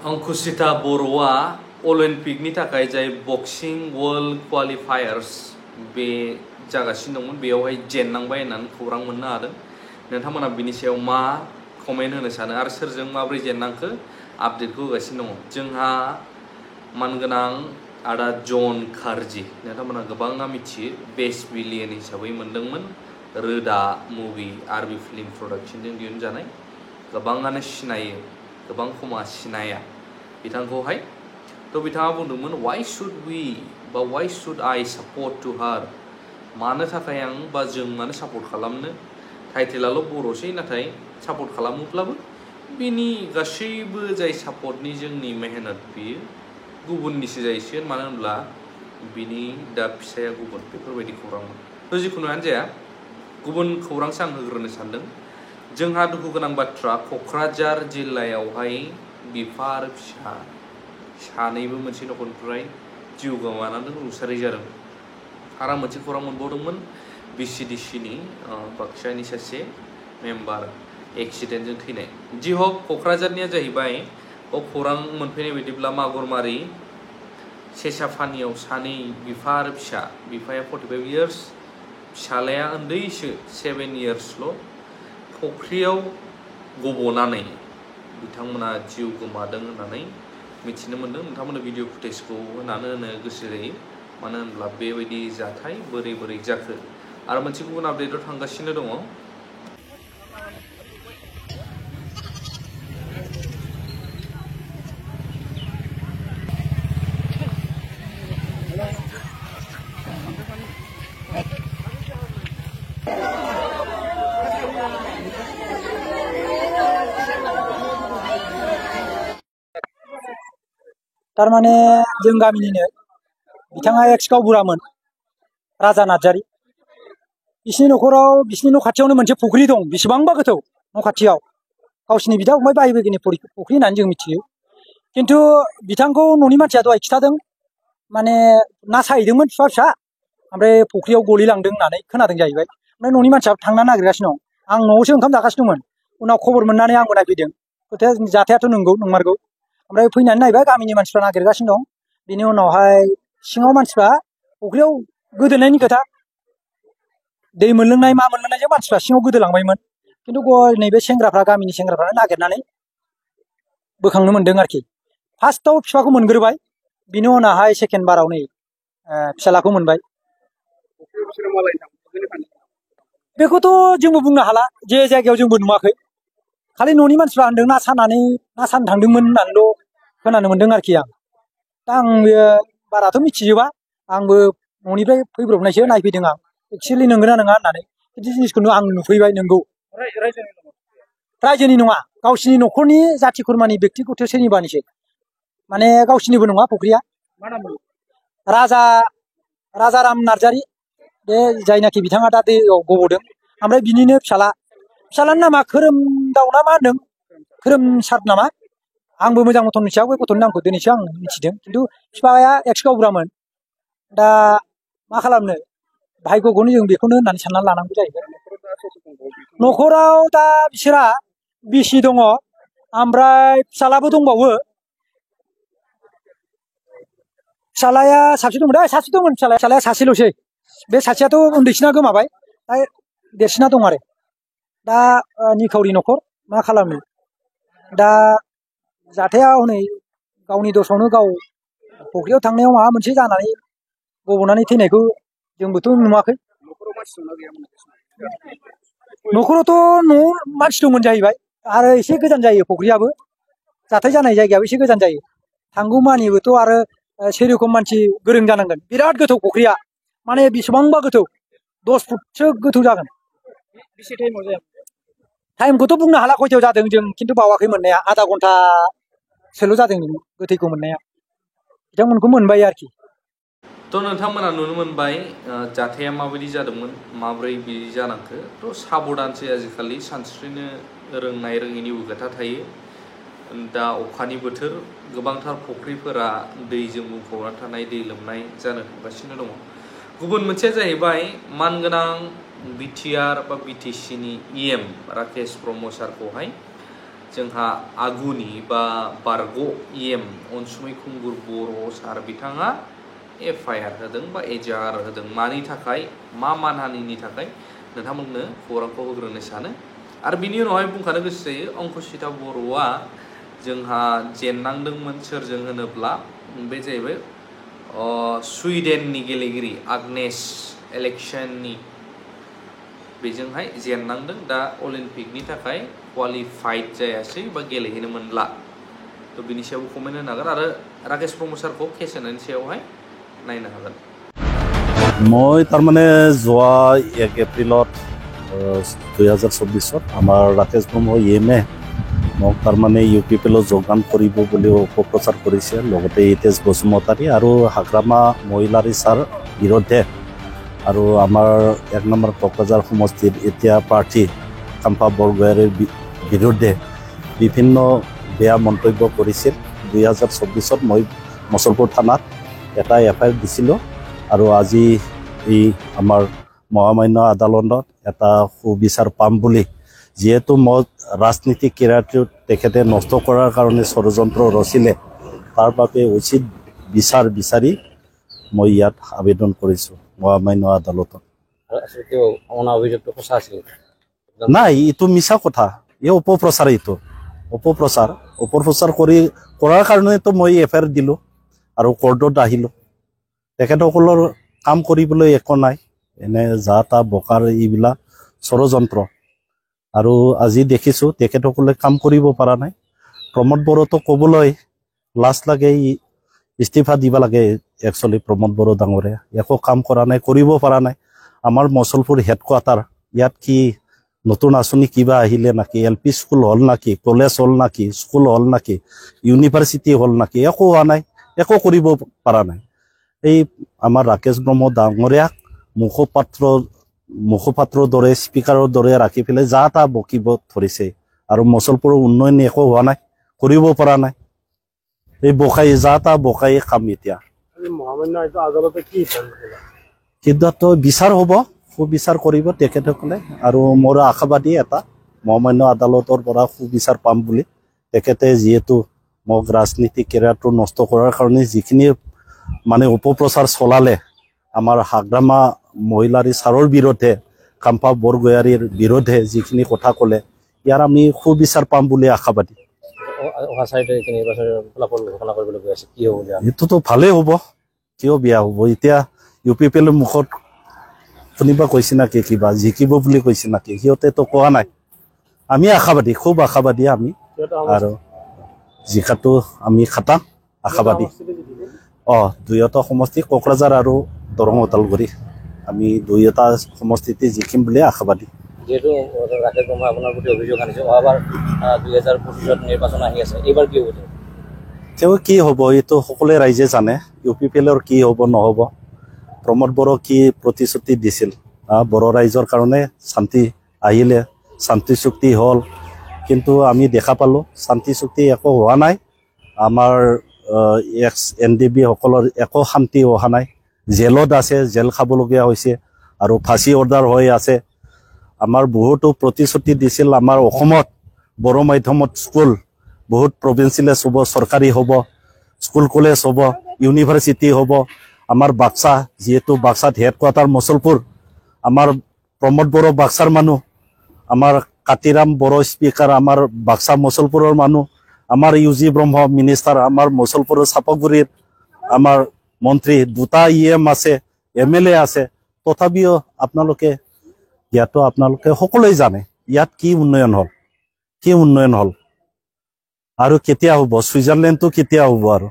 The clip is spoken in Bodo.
अंकुशिता बर'आ अलिम्पिकनि थाखाय जाय बक्सिं वर्ल्ड क्वालिफायार्स बे जागासिनो दंमोन बेयावहाय जेननांबाय होननानै खौरां मोननो हादों। नोंथांमोना बिनि सायाव मा कमेन्ट होनो सानो आरो सोरजों माबोरै जेननांखो आपडेटखौ होगासिनो दङ। जोंहा मानगोनां आदा जन खारजि नोंथांमोना गोबाङा मिथियो बेस्ट बिलियन हिसाबै मोनदोंमोन रोदा मुभि आरबि फिल्म प्रडाक्शनजों दिहुनजानाय गोबाङानो सिनायो गोबां खमा सिनाया बिथांखौहाय थ' बिथाङा बुंदोंमोन वाइ शुड वी बा why should I support to her मानो थाखाय आं बा जों मानो सापर्ट खालामनो टाइटेलाल' बर'सै नाथाय सापर्ट खालामोब्लाबो बिनि गासैबो जाय सापर्टनि जोंनि मेहनत बियो गुबुननिसो जाहैसिगोन मानो होनब्ला बिनि दा फिसाया गुबुन बेफोरबायदि खौरांमोन। थ' जिखुनुआनो जाया गुबुन खौरांसो आं होग्रोनो सानदों। जोंहा दुखु गोनां बाथ्रा क'क्राझार जिल्लायावहाय बिफा आरो फिसा सानैबो मोनसे न'खरनिफ्राय जिउ गोमानानै रुंसारि जादों। आरो मोनसे खौरां मोनबावदोंमोन बिसिडिसिनि बाक्सानि सासे मेम्बार एक्सिडेन्टजों थैनाय। जि हक क'क्राझारनिया जाहैबाय खौरां मोनफैनाय बायदिब्ला मागुरमारि सेसाफानियाव सानै बिफा आरो फिसा बिफाया 45 इयार्स फिसालाया उन्दैसो 7 इयार्सल' फुख्रियाव गब'नानै बिथांमोना जिउ गोमादों होननानै मिथिनो मोन्दों। नोंथांमोननो भिडिअ फुटेजखौ होनानै होनो गोसो जायो मानो होनब्ला बेबायदि जाथाय बोरै जाखो। आरो मोनसे गुबुन आपडेटआव थांगासिनो दङ। तारमाने जों गामिनिनो बिथाङा एक्स गावबुरामोन राजा नार्जारी बिसिनि न'खराव बिसिनि न' खाथियावनो मोनसे फुख्रि दं बेसेबांबा गोथौ न' खाथियाव गावसिनि बिदा फंबाय भाइ बाहागिनि फुख्रि होननानै जों मिथियो। खिन्थु बिथांखौ न'नि मानसिया दहाय खिथादों माने ना साहैदोंमोन फिसा फिसा ओमफ्राय फुख्रियाव गलिलांदों होननानै खोनादों जाहैबाय। ओमफ्राय न'नि मानसिया थांना नागिरगासिनो दं। आं न'आवसो ओंखाम जागासिनो दंमोन उनाव खबर मोननानै आंबो नायफैदों। खोथाया जाथायाथ' नंमारगौ। ओमफ्राय फैनानै नायबाय गामिनि मानसिफ्रा नागिरगासिनो दं। बिनि उनावहाय सिङाव मानसिफ्रा फुख्रियाव गोदोनायनि खोथा दै मोनलोंनाय मा मोनलोंनायजों मानसिफ्रा सिङाव गोदोलांबायमोन। खिन्थु नैबे सेंग्राफ्रा गामिनि सेंग्राफ्रा नागिरनानै बोखांनो मोन्दों आरोखि। फार्स्टआव फिफाखौ मोनग्रोबाय बिनि उनावहाय सेकेन्ड बाराव नै फिसालाखौ मोनबाय। बेखौथ' जोंबो बुंनो हाला जे जायगायाव जोंबो नुवाखै खालि न'नि मानसिफ्रा होनदों ना सानो थांदोंमोन होननानैल' खोनानो मोन्दों आरोखि आं। दा आं बाराथ' मिथिजोबा आंबो न'निफ्राय फैब्रबनायसो नायफैदों आं एक्सुवेलि नंगौना नङा होननानै। बिदि जिनिसखौनो आं नुफैबाय नंगौ रायजोनि नङा गावसिनि न'खरनि जाथि खुरमानि बेक्तिगत सोरनिबानिसो माने गावसिनिबो नङा फुख्रिया। राजाराम नार्जारी बे जायनाखि बिथाङा दा दैयाव गब'दों ओमफ्राय बिनिनो फिसालानि नामा खोरोमदाव ना मा होनदों खोरोमसार नामा आंबो मोजां मथन मिथिया बे गथ'नि नामखौ दिनैसो आं मिथिदों। खिन्थु बिफाया एक्स गावबुरामोन। दा मा खालामनो भाग्यखौनो जों बेखौनो होननानै साननानै लानांगौ जाहैबाय। न'खराव दा बिसोरा बिसि दङ ओमफ्राय फिसालाबो दंबावो। फिसालाया साबसे दंमोन सासे दंमोन फिसालाया सासेल'सै। बे सासेयाथ' उन्दैसिना गोमाबाय दा देरसिना दं आरो। दा निखावरि न'खर मा खालामनो दा जाथाया हनै गावनि दसावनो गाव फुख्रियाव थांनायाव माबा मोनसे जानानै गब'नानै थैनायखौ जोंबोथ' नुवाखै। न'खरावथ' न'आव मानसि दंमोन जाहैबाय आरो एसे गोजान जायो फुख्रियाबो जाथाय जानाय जायगायाबो एसे गोजान जायो। थांगौमानिबोथ' आरो सेरखम मानसि गोरों जानांगोन। बिराद गोथौ फुख्रिया माने बेसेबांबा गोथौ 10 फुटसो गोथौ जागोन। टाइमखौथ' बुंनो हाला खयथायाव जादों जों खिन्थु बावाखै मोननाया आधा घन्टासोल' जादों गोथैखौ मोननाया। बिथांमोनखौ मोनबाय आरोखि। थ' नोंथांमोना नुनो मोनबाय जाथाया माबायदि जादोंमोन माब्रै बिदि जानांखो। थ' साबधानसै आजिखालि सानस्रिनो रोंनाय रोङैनिबो खोथा थायो। दा अखानि बोथोर गोबांथार फुख्रिफोरा दैजों बुंफबना थानाय दै लोमनाय जानो थांगासिनो दङ। गुबुन मोनसेया जाहैबाय मानगोनां बिटिआर बा बिटिसिनि इएम राकेश ब्रह्म सारखौहाय जोंहा आगुनि बा बारग' EM अनसुमै खुंगुर बर' सार बिथाङा FIR होदों बा एजाहार होदों मानि थाखाय मा मानहानिनि थाखाय नोंथांमोननो खौरांखौ होग्रोनो सानो आरो बिनि उनावहाय बुंखानो गोसो जायो अंकुसिता बर'आ जोंहा जेननांदोंमोन सोरजों होनोब्ला बे जाहैबाय सुइडेननि गेलेगिरि आग्नेस एलेक्सननि बेजोंहाय जेननांदों दा अलिम्पिकनि थाखाय क्वालिफाइड जायासै बा गेलेहैनो मोनला तो बिनि सायाव कमेन्ट होनो हागोन आरो राकेश ब्रह्म सारखौ केस होनायनि सायावहाय नायनो हागोन মই তাৰমানে যোৱা 1 এপ্ৰিলত 2024 আমাৰ ৰাকেশ ব্ৰহ্ম ইএমএ মোক তাৰমানে UPPL যোগদান কৰিব বুলি অপপ্ৰচাৰ কৰিছে লগতে ইতেজ বসুমতাৰী আৰু হাগ্ৰামা মহিলাৰী ছাৰ বিৰুদ্ধে আৰু আমাৰ 1 নম্বৰ কোকৰাঝাৰ সমষ্টিৰ এতিয়া প্ৰাৰ্থী কাম্পা বৰগোহাঞিৰ বিৰুদ্ধে বিভিন্ন বেয়া মন্তব্য কৰিছিল 2024ত মই মছলপুৰ থানাত এটা FIR দিছিলোঁ আৰু আজি এই আমাৰ মহামান্য আদালতত এটা সুবিচাৰ পাম বুলি যেহেতু মই ৰাজনীতিক কেৰিয়াৰটো তেখেতে নষ্ট কৰাৰ কাৰণে ষড়যন্ত্ৰ ৰচিলে তাৰ বাবে উচিত বিচাৰ বিচাৰি মই ইয়াত আবেদন কৰিছোঁ মহামান্য আদালতত নাই এইটো মিছা কথা এই অপপ্ৰচাৰ এইটো অপপ্ৰচাৰ কৰাৰ কাৰণেতো মই FIR দিলোঁ আৰু কোৰ্টত আহিলোঁ তেখেতসকলৰ কাম কৰিবলৈ একো নাই এনে যা তা বকাৰ এইবিলাক ষড়যন্ত্ৰ আৰু আজি দেখিছোঁ তেখেতসকলে কাম কৰিব পৰা নাই প্ৰমোদ বড়োতো ক'বলৈ লাজ লাগে ইস্তিফা দিব লাগে একচুৱেলি প্ৰমোদ বড়ো ডাঙৰে একো কাম কৰা নাই কৰিব পৰা নাই আমাৰ মছলপুৰ হেডকোৱাৰ্টাৰ ইয়াত কি নতুন আঁচনি কিবা আহিলে নাকি LP স্কুল হ'ল নাকি কলেজ হ'ল নাকি স্কুল হ'ল নাকি ইউনিভাৰ্চিটি হ'ল নাকি একো হোৱা নাই একো কৰিব পৰা নাই এই আমাৰ ৰাকেশ ব্ৰহ্ম ডাঙৰীয়াক মুখপাত্ৰৰ দৰে স্পিকাৰৰ দৰে ৰাখি পেলাই যা তা বকিব ধৰিছে আৰু মছলপুৰৰ উন্নয়ন একো হোৱা নাই কৰিব পৰা নাই এই বকাই যা তা বকাই কাম এতিয়া সিদ্ধান্ত বিচাৰ হ'ব সুবিচাৰ কৰিব তেখেতসকলে আৰু মোৰ আশাবাদী এটা মহামান্য আদালতৰ পৰা সুবিচাৰ পাম বুলি তেখেতে যিহেতু মোক ৰাজনীতিক কেৰিয়াৰটো নষ্ট কৰাৰ কাৰণে যিখিনি মানে অপপ্ৰচাৰ চলালে আমাৰ হাগ্ৰামা মহিলাৰী ছাৰৰ বিৰুদ্ধে কাম্পা বৰগোহাঞিৰ বিৰুদ্ধে যিখিনি কথা ক'লে ইয়াৰ আমি সুবিচাৰ পাম বুলি আশাবাদী এইটোতো ভালেই হ'ব কিয় বেয়া হ'ব এতিয়া UPPL মুখত শুনিবা কৈছে নাকি কিবা জিকিব বুলি কৈছে নাকি সিহঁতেতো কোৱা নাই আমি আশাবাদী খুব আশাবাদী আমি আৰু জিকাটো আমি খাটাম আশাবাদী দুয়োটা সমষ্টি কোকৰাঝাৰ আৰু দৰং ওদালগুৰি আমি দুয়োটা সমষ্টিতে জিকিম বুলি আশাবাদী যেহেতু ৰাকেশ ব্ৰহ্ম আপোনাৰ প্ৰতি অভিযোগ আনিছে অহাবাৰ 2025ত নিৰ্বাচন আহি আছে এইবাৰ কি হ'ব তেওঁ কি হ'ব এইটো সকলোৱে ৰাইজে জানে UPPLৰ কি হ'ব নহ'ব প্ৰমোদ বড়ো কি প্ৰতিশ্ৰুতি দিছিল বড়ো ৰাইজৰ কাৰণে শান্তি আহিলে শান্তি চুক্তি হ'ল কিন্তু আমি দেখা পালোঁ শান্তি চুক্তি একো হোৱা নাই আমাৰ NDB সকলৰ একো শান্তি অহা নাই জেলত আছে জেল খাবলগীয়া হৈছে আৰু ফাঁচী অৰ্ডাৰ হৈ আছে আমাৰ বহুতো প্ৰতিশ্ৰুতি দিছিল আমাৰ অসমত বড়ো মাধ্যমত স্কুল বহুত প্ৰভিন্সিয়েলাইজ হ'ব চৰকাৰী হ'ব স্কুল কলেজ হ'ব ইউনিভাৰ্চিটি হ'ব আমাৰ বাক্সা যেহেতু বাক্সাত হেডকোৱাৰ্টাৰ মছলপুৰ আমাৰ প্ৰমোদ বড়ো বাক্সাৰ মানুহ আমাৰ কাতিৰাম বড়ো স্পিকাৰ আমাৰ বাক্সা মছলপুৰৰ মানুহ আমাৰ UG ব্ৰহ্ম মিনিষ্টাৰ আমাৰ মছলপুৰৰ চাপাগুৰিৰ আমাৰ মন্ত্ৰী দুটা EM আছে MLA আছে তথাপিও আপোনালোকে ইয়াতো আপোনালোকে সকলোৱে জানে ইয়াত কি উন্নয়ন হ'ল আৰু কেতিয়া হ'ব ছুইজাৰলেণ্ডটো কেতিয়া হ'ব আৰু